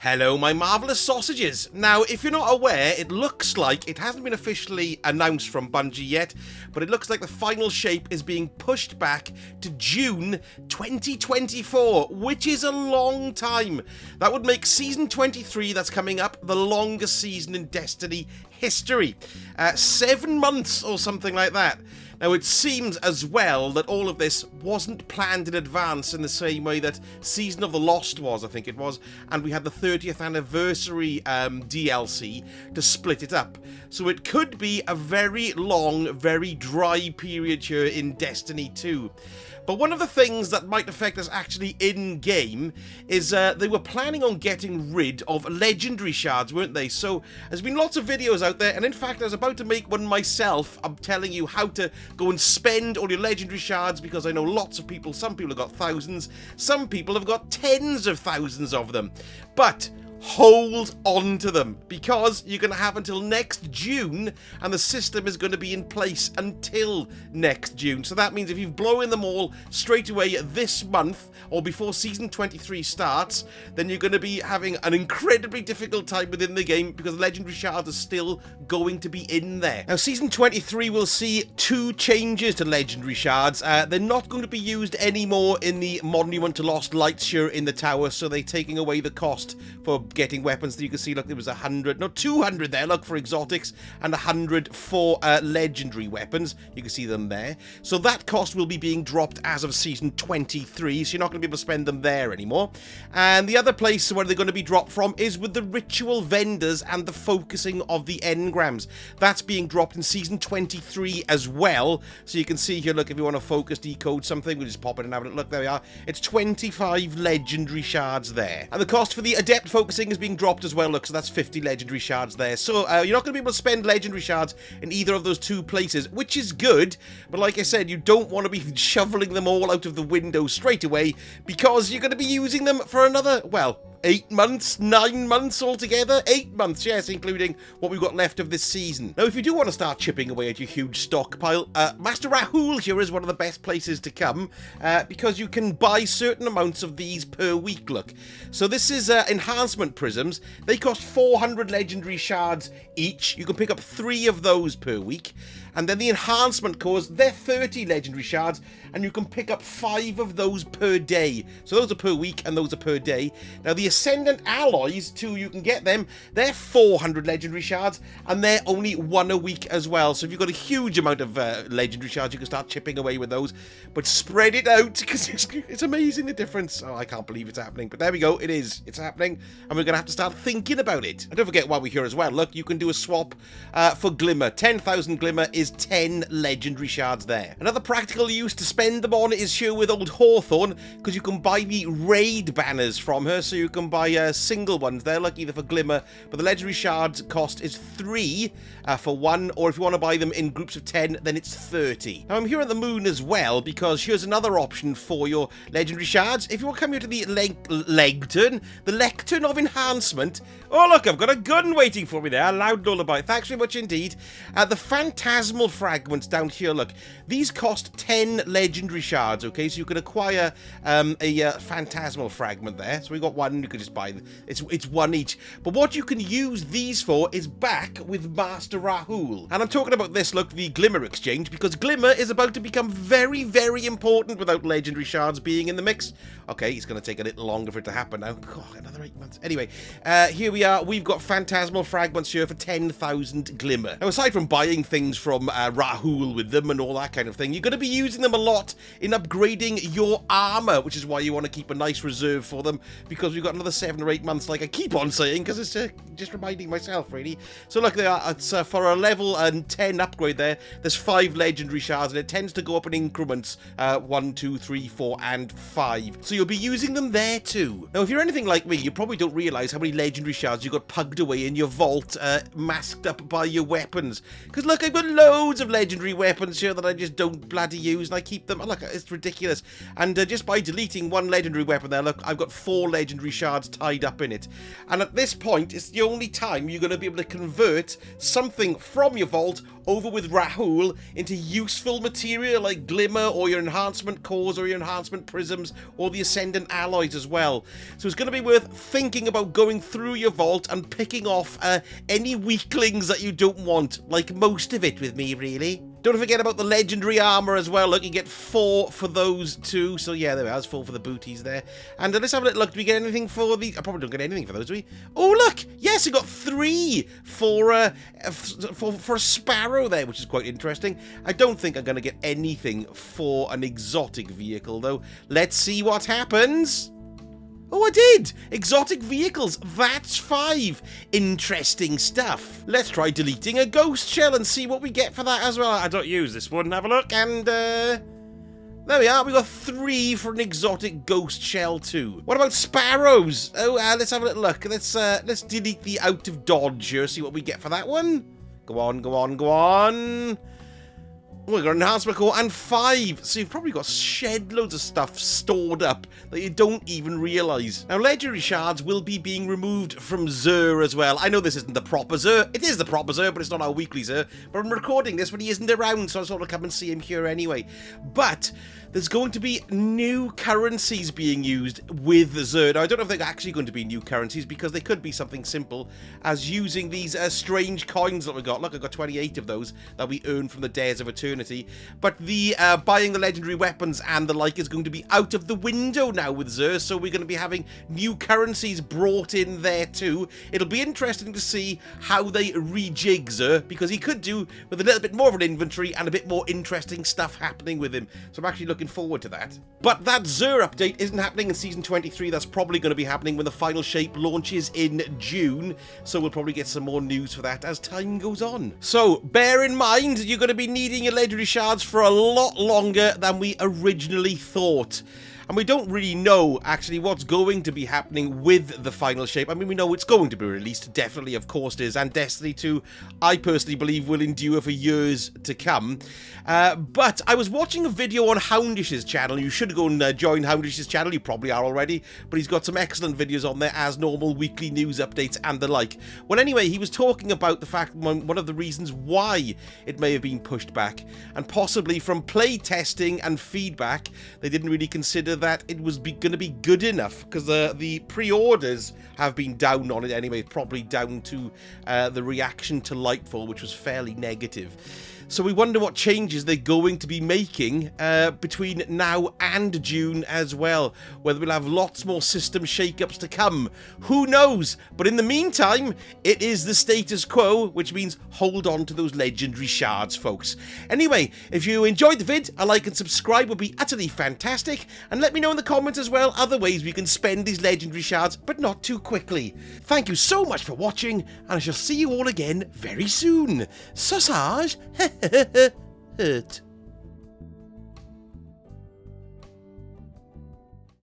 Hello, my marvellous sausages. Now, if you're not aware, it looks like it hasn't been officially announced from Bungie yet, but it looks like the final shape is being pushed back to June 2024, which is a long time. That would make Season 23 that's coming up the longest season in Destiny history. 7 months or something like that. Now, it seems as well that all of this wasn't planned in advance in the same way that Season of the Lost was, I think it was, and we had the 30th anniversary DLC to split it up. So it could be a very long, very dry period here in Destiny 2. But one of the things that might affect us actually in-game is they were planning on getting rid of legendary shards, weren't they? So there's been lots of videos out there, and in fact I was about to make one myself. I'm telling you how to go and spend all your legendary shards, because I know lots of people, some people have got thousands, some people have got tens of thousands of them. But hold on to them, because you're going to have until next June, and the system is going to be in place until next June. So that means if you've blown them all straight away this month, or before Season 23 starts, then you're going to be having an incredibly difficult time within the game, because legendary shards are still going to be in there. Now, Season 23 will see 2 changes to legendary shards. They're not going to be used anymore in the Monument to Lost Lights here in the tower, so they're taking away the cost for getting weapons. That you can see, look, there was 200 there, look, for exotics, and 100 for legendary weapons. You can see them there. So that cost will be being dropped as of Season 23, so you're not going to be able to spend them there anymore. And the other place where they're going to be dropped from is with the ritual vendors and the focusing of the engrams. That's being dropped in Season 23 as well. So you can see here, look, if you want to focus, decode something, we'll just pop it and have a look. There we are. It's 25 legendary shards there. And the cost for the adept focusing is being dropped as well, look, so that's 50 legendary shards there. So you're not going to be able to spend legendary shards in either of those 2 places, which is good, but like I said, you don't want to be shoveling them all out of the window straight away, because you're going to be using them for another, well, 8 months, 9 months altogether? 8 months, yes, including what we've got left of this season. Now, if you do want to start chipping away at your huge stockpile, Master Rahul here is one of the best places to come, because you can buy certain amounts of these per week, look. So this is enhancement prisms. They cost 400 legendary shards each. You can pick up 3 of those per week. And then the enhancement cores, they're 30 legendary shards, and you can pick up 5 of those per day. So those are per week, and those are per day. Now, the Ascendant Alloys, too, you can get them. They're 400 legendary shards, and they're only 1 a week as well. So if you've got a huge amount of legendary shards, you can start chipping away with those. But spread it out, because it's amazing the difference. Oh, I can't believe it's happening. But there we go, it is. It's happening, and we're going to have to start thinking about it. And don't forget, while we're here as well, look, you can do a swap for Glimmer. 10,000 Glimmer is 10 legendary shards there. Another practical use to spend them on is here with old Hawthorne, because you can buy the raid banners from her, so you can buy single ones there, like either for Glimmer, but the legendary shards cost is 3 for 1, or if you want to buy them in groups of 10, then it's 30. Now, I'm here at the moon as well, because here's another option for your legendary shards. If you want to come here to the lectern of enhancement, oh look, I've got a gun waiting for me there, a loud lullaby, thanks very much indeed. The phantasmal fragments down here, look, these cost 10 legendary shards, okay, so you can acquire a phantasmal fragment there. So we got 1, you could just buy, it's 1 each. But what you can use these for is back with Master Rahul. And I'm talking about this, look, the Glimmer exchange, because Glimmer is about to become very, very important without legendary shards being in the mix. Okay, it's going to take a little longer for it to happen now. God, another 8 months. Anyway, here we are. We've got phantasmal fragments here for 10,000 Glimmer. Now, aside from buying things from Rahul with them and all that kind of thing, you're going to be using them a lot in upgrading your armor, which is why you want to keep a nice reserve for them, because we've got another 7 or 8 months, like I keep on saying, because it's just reminding myself, really. So look, they are, it's for a level 10 upgrade there, there's 5 legendary shards, and it tends to go up in increments 1, 2, 3, 4, and 5. So you'll be using them there too. Now, if you're anything like me, you probably don't realize how many legendary shards you got pugged away in your vault, masked up by your weapons. Because look, I've got loads of legendary weapons here that I just don't bloody use, and I keep them. Look, it's ridiculous. And just by deleting 1 legendary weapon there, look, I've got 4 legendary shards tied up in it. And at this point, it's the only time you're going to be able to convert something from your vault over with Rahul into useful material like glimmer or your enhancement cores or your enhancement prisms or the ascendant alloys as well. So it's going to be worth thinking about going through your vault and picking off any weaklings that you don't want, like most of it with me, really. Don't forget about the legendary armor as well. Look, you get 4 for those too. So yeah, there we are. There's 4 for the booties there. And let's have a little look. Do we get anything for the... I probably don't get anything for those, do we? Oh, look! Yes, we got 3 for a sparrow there, which is quite interesting. I don't think I'm going to get anything for an exotic vehicle, though. Let's see what happens. Oh, I did! Exotic vehicles, that's 5. Interesting stuff. Let's try deleting a ghost shell and see what we get for that as well. I don't use this one. Have a look, and there we are. We got 3 for an exotic ghost shell too. What about sparrows? Oh, let's have a little look. Let's delete the out of dodge here, see what we get for that one. Go on, go on, go on. Oh, we got an enhancement core and 5. So you've probably got shed loads of stuff stored up that you don't even realise. Now, legendary shards will be being removed from Xur as well. I know this isn't the proper Xur. It is the proper Xur, but it's not our weekly Xur. But I'm recording this when he isn't around, so I sort of come and see him here anyway. But there's going to be new currencies being used with Xur. Now, I don't know if they're actually going to be new currencies, because they could be something simple as using these strange coins that we got. Look, I got 28 of those that we earned from the Dares of Eternity. But the buying the legendary weapons and the like is going to be out of the window now with Xur, so we're going to be having new currencies brought in there too. It'll be interesting to see how they rejig Xur, because he could do with a little bit more of an inventory and a bit more interesting stuff happening with him. So I'm actually looking forward to that. But that Xur update isn't happening in Season 23. That's probably going to be happening when the final shape launches in June. So we'll probably get some more news for that as time goes on. So bear in mind, you're going to be needing your legendary shards for a lot longer than we originally thought. And we don't really know, actually, what's going to be happening with the final shape. I mean, we know it's going to be released, definitely, of course it is. And Destiny 2, I personally believe, will endure for years to come. But I was watching a video on Houndish's channel. You should go and join Houndish's channel. You probably are already. But he's got some excellent videos on there, as normal, weekly news updates and the like. Well, anyway, he was talking about the fact, one of the reasons why it may have been pushed back. And possibly from play testing and feedback, they didn't really consider that it was going to be good enough, because the pre-orders have been down on it anyway, probably down to the reaction to Lightfall, which was fairly negative. So we wonder what changes they're going to be making between now and June as well. Whether we'll have lots more system shakeups to come. Who knows? But in the meantime, it is the status quo, which means hold on to those legendary shards, folks. Anyway, if you enjoyed the vid, a like and subscribe would be utterly fantastic. And let me know in the comments as well other ways we can spend these legendary shards, but not too quickly. Thank you so much for watching, and I shall see you all again very soon. Sausage! Hurt.